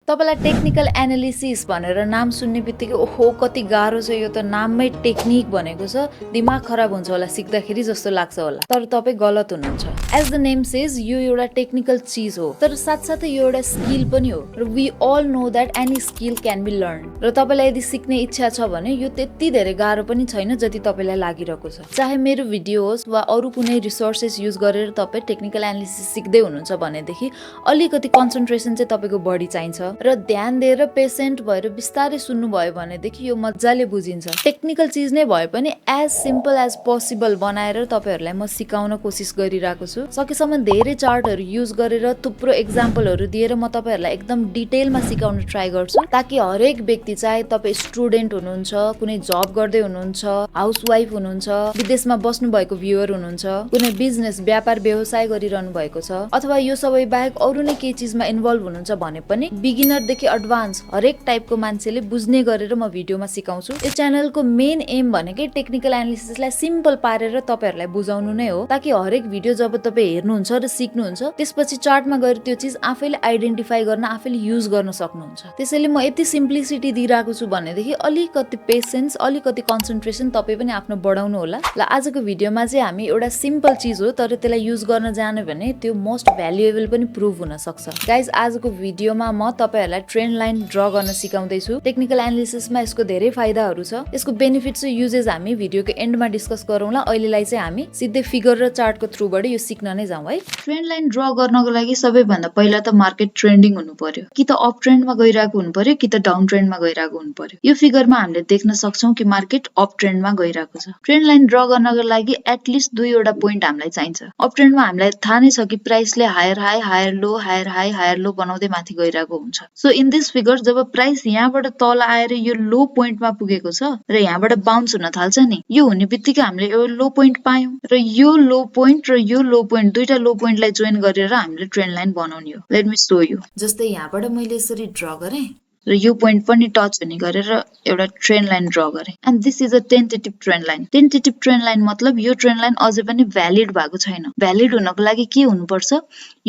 तपाईलाई technical analysis भनेर नाम सुन्ने बित्तिकै ओहो कति गाह्रो छ यो त नाममै टेक्निक भनेको छ दिमाग खराब हुन्छ होला सिक्दाखेरि जस्तो लाग्छ होला तर तपाई गलत हुनुहुन्छ एज द नेम सेज यो एउटा टेक्निकल चीज हो तर साथसाथै यो एउटा स्किल पनि हो र we all know that any skill can be learn र तपाईलाई यदि सिक्ने इच्छा छ भने यो त्यति धेरै गाह्रो पनि छैन जति तपाईलाई लागिरहेको छ चाहे मेरो भिडियो होस् वा अरु कुनै रिसोर्सेस युज गरेर तपाई टेक्निकल एनालिसिस सिक्दै हुनुहुन्छ भनेदेखि अलिकति कन्सन्ट्रेसन चाहिँ तपाईको बढी चाहिन्छ र ध्यान दिएर पेशेन्ट भएर बिस्तारै सुन्नु भयो भनेदेखि यो मजाले बुझिन्छ टेक्निकल चीज नै भए पनि एज सिम्पल एज पोसिबल बनाएर तपाईहरुलाई म सिकाउन कोसिस गरिरहेको छु सकेसम्म धेरै चार्टहरु युज गरेर थुप्रो एक्जाम्पलहरु दिएर म तपाईहरुलाई एकदम डिटेलमा सिकाउन ट्राई गर्छु ताकि हरेक व्यक्ति चाहे तपाई स्टुडेन्ट हुनुहुन्छ कुनै जब गर्दै हुनुहुन्छ हाउसवाइफ हुनुहुन्छ विदेशमा बस्नु भएको भ्युअर हुनुहुन्छ कुनै बिजनेस व्यापार व्यवसाय गरिरहनु भएको छ अथवा यो सबै बाहेक अरु नै केही चीजमा इन्भल्भ हुनुहुन्छ भने पनि बिगिनर देखि एडभान्स हरेक टाइपको मान्छेले बुझ्ने गरेर म भिडियोमा सिकाउँछु यो च्यानलको मेन एम भनेकै टेक्निकल एनालिसिसलाई सिम्पल पारेर तपाईहरुलाई बुझाउनु नै हो ताकि हरेक भिडियो जब तपाई हेर्नुहुन्छ र सिक्नुहुन्छ त्यसपछि चार्टमा गएर त्यो चीज आफैले आइडेन्टिफाई गर्न आफैले युज गर्न सक्नुहुन्छ त्यसैले म यति सिम्प्लिसिटी दिइराको छु भनेदेखि अलिकति पेशेन्स अलिकति कन्सन्ट्रेसन तपाई पनि आफ्नो बढाउनु होला ल आजको भिडियोमा चाहिँ हामी एउटा सिम्पल चीज हो तर त्यसलाई युज गर्न जाने भने त्यो मोस्ट भ्यालुएबल पनि प्रुभ हुन सक्छ गाइज आजको भिडियोमा म तपाईहरुलाई ट्रेन्ड लाइन ड्र गर्न सिकाउँदै छु टेक्निकल एनालिसिसमा यसको धेरै फाइदाहरु छ यसको बेनिफिट्स र युजेस हामी भिडियोको एन्डमा डिस्कस गरौँला अहिलेलाई चाहिँ हामी सिधै फिगर र चार्टको थ्रुबाट यो सिक्न नै जाउँ है ट्रेन्ड लाइन ड्र गर्नको लागि सबैभन्दा पहिला त मार्केट ट्रेन्डिङ हुनु पर्यो कि त अप ट्रेन्डमा गइरहेको हुनु पर्यो कि त डाउन ट्रेन्डमा गइरहेको हुनु पर्यो यो फिगरमा हामीले देख्न सक्छौं कि मार्केट अप ट्रेन्डमा गइरहेको छ ट्रेन्ड लाइन ड्र गर्नको लागि एटलिस्ट दुईवटा पोइन्ट हामीलाई चाहिन्छ अप ट्रेन्डमा हामीलाई थाहा नै छ कि प्राइसले higher high higher low higher high higher low बनाउँदै माथि गइरहेको हुन्छ सो इन दिस फिगर जब प्राइस यहाँबाट तल आएर यो लो पोइन्टमा पुगेको छ र यहाँबाट बाउन्स हुन थाल्छ नि यो हुने बित्तिकै हामीले यो लो पोइन्ट पायौं र यो लो पोइन्ट र यो लो पोइन्ट दुईटा लो पोइन्टलाई जोइन गरेर हामीले ट्रेन्ड लाइन बनाउने हो लेट मी शो यु जस्तै यहाँबाट मैले यसरी ड्र गरे र यो पोइन्ट पनि टच हुने गरेर एउटा ट्रेन्ड लाइन ड्र गरे and this is a tentative trend line tentative trend line मतलब यो ट्रेन्ड लाइन अझै पनि भ्यालिड भएको छैन भ्यालिड हुनको लागि के हुनुपर्छ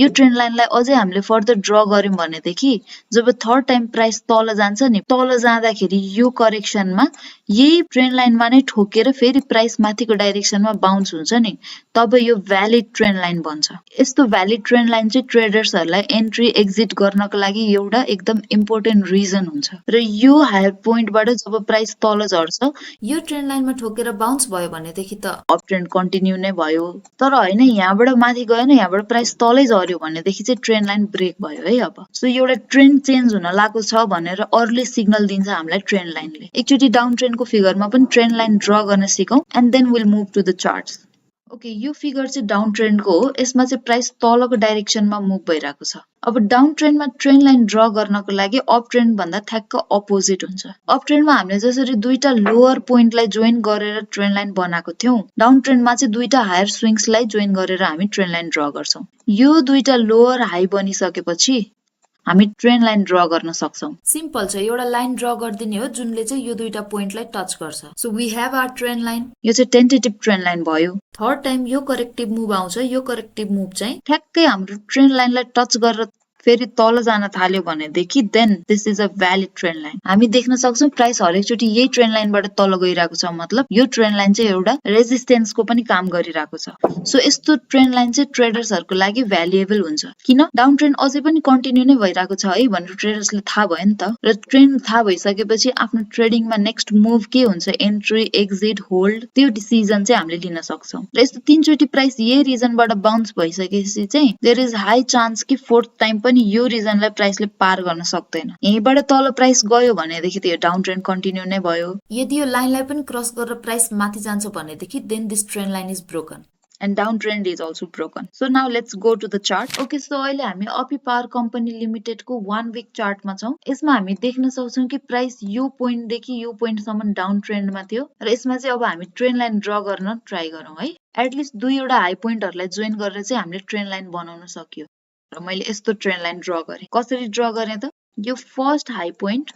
यो ट्रेन्ड लाइनलाई अझै हामीले फर्दर ड्र गर्यौं भनेदेखि जब थर्ड टाइम प्राइस तल जान्छ नि तल जाँदाखेरि यो करेक्सनमा यही ट्रेन्ड लाइनमा नै ठोकेर फेरि प्राइस माथिको डाइरेक्सनमा बाउन्स हुन्छ नि तब यो भ्यालिड ट्रेन्ड लाइन बन्छ यस्तो भ्यालिड ट्रेन्ड लाइन चाहिँ ट्रेडर्सहरुलाई एन्ट्री एक्जिट गर्नको लागि एउटा एकदम इम्पोर्टेन्ट रिजन हुन्छ र यो हायर पोइन्टबाट जब प्राइस तल झर्छ यो ट्रेन्ड लाइनमा ठोकेर बाउन्स भयो भनेदेखि त अप ट्रेन्ड कन्टिन्यू नै भयो तर हैन यहाँबाट माथि गएन यहाँबाट प्राइस तलै झर्यो भनेदेखि चाहिँ ट्रेन्ड लाइन ब्रेक भयो है अब सो एउटा ट्रेन्ड चेन्ज हुन लागेको छ भनेर अर्ली सिग्नल दिन्छ हामीलाई ट्रेन्ड लाइनले एकचोटी डाउन ट्रेन्डको फिगरमा पनि ट्रेन्ड लाइन ड्र गर्न सिकौं and then will move to the charts okay यो फिगर चाहिँ डाउन ट्रेन्डको हो यसमा चाहिँ प्राइस तलको डाइरेक्सनमा मुभ भइरहेको छ अब डाउन ट्रेन्डमा ट्रेन्ड लाइन ड्र गर्नको लागि अप ट्रेन्ड भन्दा ठ्याक्क अपोजिट हुन्छ अप ट्रेन्डमा हामीले जसरी दुईटा लोअर पोइन्टलाई जोइन गरेर ट्रेन्ड लाइन बनाएको थियौं डाउन ट्रेन्डमा चाहिँ दुईटा हायर स्विङ्सलाई जोइन गरेर हामी ट्रेन्ड लाइन ड्र गर्छौं यो दुईटा लोअर हाई बनिसकेपछि हामी ट्रेन्ड लाइन ड्र गर्न सक्छौं सिम्पल छ एउटा लाइन ड्र गर्दिने हो जुनले चाहिँ यो दुईटा पोइन्टलाई टच गर्छ so we have our trend line यो चाहिँ टेन्टेटिभ ट्रेन्ड लाइन भयो थर्ड टाइम यो करेक्टिभ मुभ आउँछ यो करेक्टिभ मुभ चाहिँ ठ्याक्कै हाम्रो ट्रेन्ड लाइनलाई टच गरेर फेरि तल जान थाल्यो भनेदेखि then this is a valid trend line हामी देख्न सक्छौं प्राइस हरेकचोटी यही ट्रेन्ड लाइनबाट तल गइरहेको छ मतलब यो ट्रेन्ड लाइन चाहिँ एउटा रेजिस्टेन्सको पनि काम गरिरहेको छ सो यस्तो ट्रेन्ड लाइन चाहिँ ट्रेडर्सहरुको लागि भ्यालुएबल हुन्छ किन डाउन ट्रेन्ड अझै पनि कन्टिन्यू नै भइरहेको छ है भनेर ट्रेडर्सले थाहा भयो नि त र ट्रेन्ड थाहा भइसकेपछि आफ्नो ट्रेडिङमा नेक्स्ट मुभ के हुन्छ एन्ट्री एक्जिट होल्ड त्यो डिसिजन चाहिँ हामीले लिन सक्छौं र यस्तो तीनचोटी प्राइस यही रिजनबाट बाउन्स भइसकेपछि चाहिँ देयर इज हाई चान्स कि फोर्थ टाइम पनि यो रिजनलाई प्राइसले पार गर्न सक्दैन यहीबाट तल प्राइस गयो भनेदेखि त यो डाउन ट्रेन्ड कन्टिन्यू नै भयो यदि यो लाइनलाई पनि क्रस गरेर प्राइस माथि जान्छ भनेदेखि then this trend line is broken and downtrend is also broken. So now let's go to the chart. Okay, so अहिले हामी अपी पावर कम्पनी लिमिटेड को 1 वीक चार्ट मा छौं यसमा हामी देख्न सक्छौं कि प्राइस यो पोइन्ट देखि यो पोइन्ट सम्म डाउन ट्रेन्ड मा थियो र यसमा चाहिँ अब हामी ट्रेन्ड लाइन ड्र गर्न ट्राई गरौँ है एटलिस्ट दुईवटा हाई पोइन्टहरुलाई जोइन गरेर चाहिँ हामीले ट्रेन्ड लाइन बनाउन सक्यो र मैले यस्तो ट्रेन्ड लाइन ड्र गरे कसरी ड्र गरे त यो फर्स्ट हाई पोइन्ट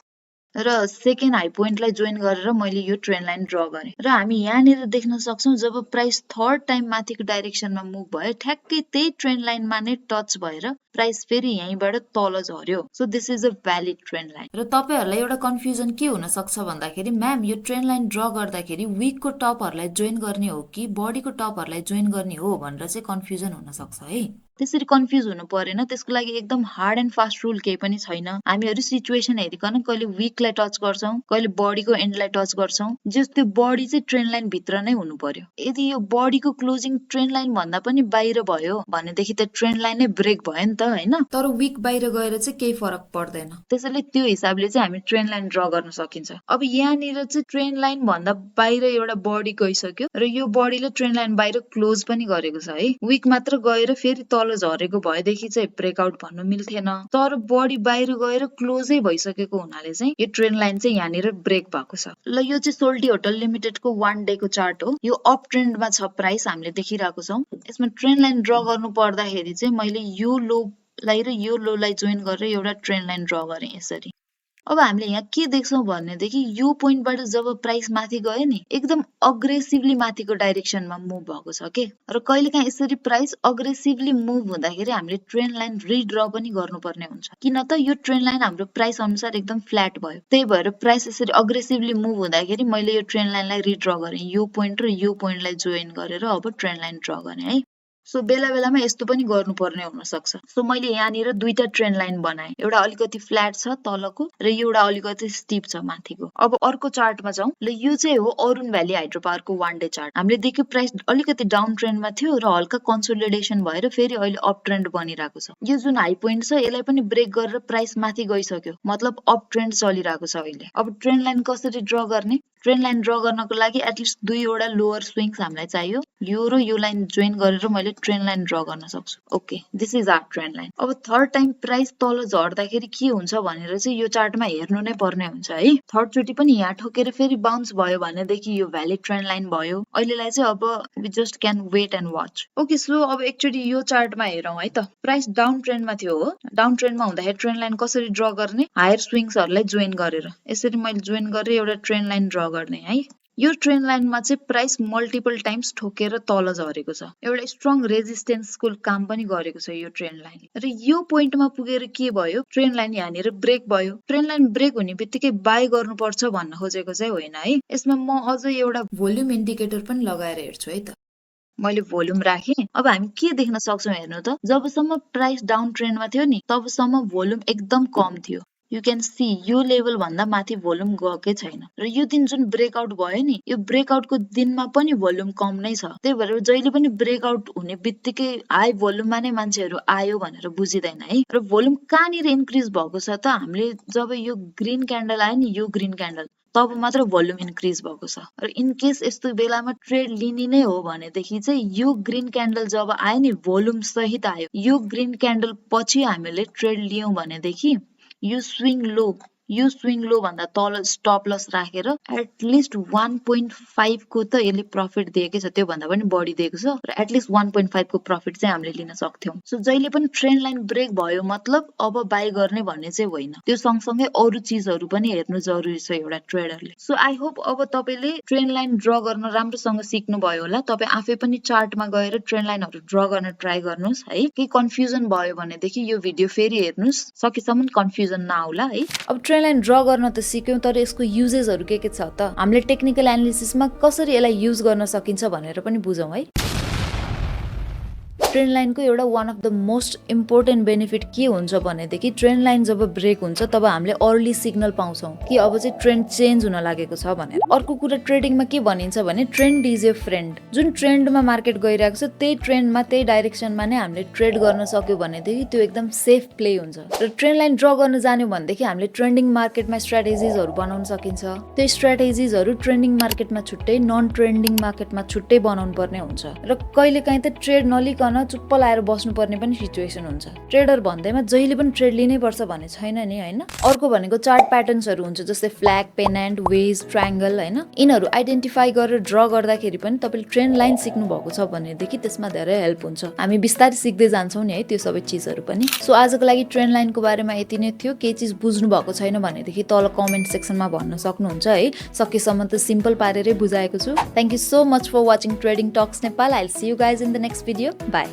र सेकेन्ड हाई पोइन्टलाई जोइन गरेर मैले यो ट्रेन्ड लाइन ड्र गरेँ र हामी यहाँनिर देख्न सक्छौँ जब प्राइस थर्ड टाइम माथिको डाइरेक्सनमा मुभ भयो ठ्याक्कै त्यही ट्रेन्ड लाइनमा नै टच भएर प्राइस फेरि यहीँबाट तल झर्यो। So this is a valid trend line. र तपाईहरुलाई एउटा कन्फ्युजन के हुन सक्छ भन्दाखेरि म्याम यो ट्रेन्ड लाइन ड्र गर्दाखेरि विकको टपहरुलाई जोइन गर्ने हो कि बडीको टपहरुलाई जोइन गर्ने हो भनेर चाहिँ कन्फ्युजन हुन सक्छ है। त्यसरी कन्फ्युज हुनु परेन, त्यसको लागि एकदम हार्ड एन्ड फास्ट रुल केही पनि छैन। हामीहरु सिचुएसन हेरिकन कहिले विकलाई टच गर्छौं, कहिले बडीको एन्डलाई टच गर्छौं, जस त्यो बडी चाहिँ ट्रेन्ड लाइन भित्र नै हुनु पर्यो। यदि यो बडीको क्लोजिङ ट्रेन्ड लाइन भन्दा पनि बाहिर भयो भनेदेखि त ट्रेन्ड लाइन नै ब्रेक भयो नि त हैन। तर विक बाहिर गएर चाहिँ केही फरक पर्दैन। त्यसैले त्यो हिसाबले चाहिँ हामी ट्रेन्ड लाइन ड्र गर्न सकिन्छ। अब यहाँनिर चाहिँ ट्रेन्ड लाइन भन्दा बाहिर एउटा बडी गइसक्यो र यो बडीले ट्रेन्ड लाइन बाहिर क्लोज पनि गरेको छ है। विक मात्र गएर फेरि तल झरेको भएदेखि चाहिँ ब्रेकआउट भन्नु मिल्थेन, तर बडी बाहिर गएर क्लोजै भइसकेको हुनाले चाहिँ यो ट्रेन्ड लाइन चाहिँ यहाँनिर ब्रेक भएको छ। ल यो चाहिँ सोल्टी होटल लिमिटेडको 1 डे को चार्ट हो। यो अप ट्रेन्डमा छ प्राइस हामीले देखिरहेको छौं। यसमा ट्रेन्ड लाइन ड्र गर्नु पर्दाखेरि चाहिँ मैले यो लो लाई र यो लो लाई जोइन गरेर एउटा ट्रेन्ड लाइन ड्र गरेँ यसरी। अब हामीले यहाँ के देख्छौं भनेदेखि यो पोइन्टबाट जब प्राइस माथि गयो नि एकदम अग्रेसिभली माथिको डाइरेक्सनमा मुभ भएको छ के। र कहिलेकाहीँ यसरी प्राइस अग्रेसिभली मुभ हुँदाखेरि हामीले ट्रेन्ड लाइन रिड्र पनि गर्नुपर्ने हुन्छ, किन त यो ट्रेन्ड लाइन हाम्रो प्राइस अनुसार एकदम फ्ल्याट भयो। त्यही भएर प्राइस यसरी अग्रेसिभली मुभ हुँदाखेरि मैले यो ट्रेन्ड लाइनलाई रिड्र गरेँ, यो पोइन्ट र यो पोइन्टलाई जोइन गरेर अब ट्रेन्ड लाइन ड्र गरेँ है। सो बेला बेलामा यस्तो पनि गर्नुपर्ने हुन सक्छ। सो मैले यहाँनिर दुईटा ट्रेन्ड लाइन बनाएँ, एउटा अलिकति फ्ल्याट छ तलको र एउटा अलिकति स्टिप छ माथिको। अब अर्को चार्टमा जाउँ। ल यो चाहिँ हो अरुण भ्याली हाइड्रो पावरको 1 डे चार्ट। हामीले देख्यो प्राइस अलिकति डाउन ट्रेन्डमा थियो र हल्का कन्सोलिडेसन भएर फेरि अहिले अप ट्रेन्ड बनिरहेको छ। यो जुन हाई पोइन्ट छ यसलाई पनि ब्रेक गरेर प्राइस माथि गइसक्यो, मतलब अप ट्रेन्ड चलिरहेको छ अहिले। अब ट्रेन्ड लाइन कसरी ड्र गर्ने? ट्रेन्ड लाइन ड्र गर्नको लागि एटलिस्ट दुईवटा लोअर स्विङ्स हामीलाई चाहियो। यो र यो लाइन जोइन गरेर मैले ट्रेन्ड लाइन ड्र गर्न सक्छु। Okay, this is our trend line. अब थर्ड टाइम प्राइस तल झर्दाखेरि के हुन्छ भनेर चाहिँ यो चार्टमा हेर्नु नै पर्ने हुन्छ है। थर्ड चोटि पनि यहाँ ठोकेर फेरि बाउन्स भयो भनेदेखि यो भ्यालिड ट्रेन्ड लाइन भयो। अहिलेलाई चाहिँ अब we just can wait and watch. Okay, so अब एकचोटि यो चार्टमा हेरौँ है त। प्राइस डाउन ट्रेन्डमा थियो हो। डाउन ट्रेन्डमा हुँदाखेरि ट्रेन्ड लाइन कसरी ड्र गर्ने? हायर स्विङ्सहरूलाई जोइन गरेर। यसरी मैले जोइन गरेर एउटा ट्रेन्ड लाइन ड्र गर्ने है। यो ट्रेन्ड लाइनमा चाहिँ प्राइस मल्टिपल टाइम्स ठोकेर तल झरेको छ। एउटा स्ट्रङ रेजिस्टेन्सको काम पनि गरेको छ यो ट्रेन्ड लाइनले। र यो पोइन्टमा पुगेर के भयो? ट्रेन्ड लाइन यहाँनिर ब्रेक भयो। ट्रेन्ड लाइन ब्रेक हुने बित्तिकै बाई गर्नुपर्छ भन्न खोजेको चाहिँ होइन है। यसमा म अझ एउटा भोल्युम इन्डिकेटर पनि लगाएर हेर्छु है त। मैले भोल्युम राखेँ। अब हामी के देख्न सक्छौं हेर्नु त। जबसम्म प्राइस डाउन ट्रेन्डमा थियो नि तबसम्म भोल्युम एकदम कम थियो। यु क्यान सी यो लेभल भन्दा माथि भोल्युम गएकै छैन। र यो दिन जुन ब्रेकआउट भयो नि यो ब्रेकआउटको दिनमा पनि भोल्युम कम नै छ। त्यही भएर जहिले पनि ब्रेकआउट हुने बित्तिकै हाई भोल्युममा नै मान्छेहरू आयो भनेर बुझिदैन है। र भोल्युम कहाँनिर इन्क्रिज भएको छ त? हामीले जब यो ग्रीन क्यान्डल आयो नि, यो ग्रीन क्यान्डल, तब मात्र भोल्युम इन्क्रिज भएको छ। र इन केस यस्तो बेलामा ट्रेड लिने नै हो भनेदेखि चाहिँ यो ग्रीन क्यान्डल जब आयो नि भोल्युम सहित आयो, यो ग्रीन क्यान्डल पछि हामीले ट्रेड लियौं भनेदेखि यो स्विङ लो भन्दा तल स्टप लस राखेर एटलिस्ट 1.5 को त यसले प्रफिट दिएकै छ, त्यो भन्दा पनि बढी दिएको छ। र एटलिस्ट 1.5 को प्रफिट चाहिँ हामीले लिन सक्थ्यौं। सो जहिले पनि ट्रेन्ड लाइन ब्रेक भयो मतलब अब बाई गर्ने भन्ने चाहिँ होइन, त्यो सँगसँगै अरू चिजहरू पनि हेर्नु जरुरी छ एउटा ट्रेडरले। सो आई होप अब तपाईले ट्रेन्ड लाइन ड्र गर्न राम्रोसँग सिक्नु भयो होला। तपाई आफै पनि चार्टमा गएर ट्रेन्ड लाइनहरु ड्र गर्न ट्राई गर्नुस् है। के कन्फ्युजन भयो भनेदेखि यो भिडियो फेरि हेर्नुस्, सकेसम्म कन्फ्युजन नआउला है। अब ट्रेन्ड लाइन ड्र गर्न त सिक्यौं, तर यसको युजेसहरु के छ त? हामीले टेक्निकल एनालिसिसमा कसरी यसलाई युज गर्न सकिन्छ भनेर पनि बुझौं है। ट्रेन्ड लाइनको एउटा one of the most important benefit के हुन्छ भनेदेखि ट्रेन्ड लाइन जब ब्रेक हुन्छ तब हामीले अर्ली सिग्नल पाउँछौं कि अब चाहिँ ट्रेन्ड चेन्ज हुन लागेको छ भनेर। अर्को कुरा ट्रेडिङमा के भनिन्छ भने ट्रेन्ड इज ए फ्रेन्ड। जुन ट्रेन्डमा मार्केट गइरहेको छ त्यही ट्रेन्डमा त्यही डाइरेक्सनमा नै हामीले ट्रेड गर्न सक्यौं भनेदेखि त्यो एकदम सेफ प्ले हुन्छ। र ट्रेन्ड लाइन ड्र गर्न जान्यौं भनेदेखि हामीले ट्रेन्डिङ मार्केटमा स्ट्र्याटेजिजहरु बनाउन सकिन्छ। त्यो स्ट्र्याटेजिजहरु ट्रेन्डिङ मार्केटमा छुट्टै, नन ट्रेन्डिङ मार्केटमा छुट्टै बनाउनु पर्ने हुन्छ। र कहिलेकाहीँ त ट्रेड नलिकन जग्गामा चुप्प लाएर बस्नुपर्ने पनि सिचुएसन हुन्छ। ट्रेडर भन्दैमा जहिले पनि ट्रेड लिनै पर्छ भन्ने छैन नि हैन। अर्को भनेको चार्ट प्याटर्न्सहरू हुन्छ जस्तै फ्ल्याग, पेनान्ट, वेज, ट्रायंगल हैन। यिनीहरू आइडेन्टिफाई गरेर ड्र गर्दाखेरि पनि तपाईले ट्रेन्ड लाइन सिक्नु भएको छ भनेदेखि त्यसमा धेरै हेल्प हुन्छ। हामी बिस्तारै सिक्दै जान्छौं नि है त्यो सबै चीजहरू पनि। सो आजको लागि ट्रेन्ड लाइनको बारेमा यति नै थियो। केही चीज बुझ्नु भएको छैन भनेदेखि तल कमेन्ट सेक्सनमा भन्न सक्नुहुन्छ है। सकेसम्म त सिम्पल पारेरै बुझाएको छु। Thank you so much for watching Trading Talks Nepal. I will see you guys in the next video. By.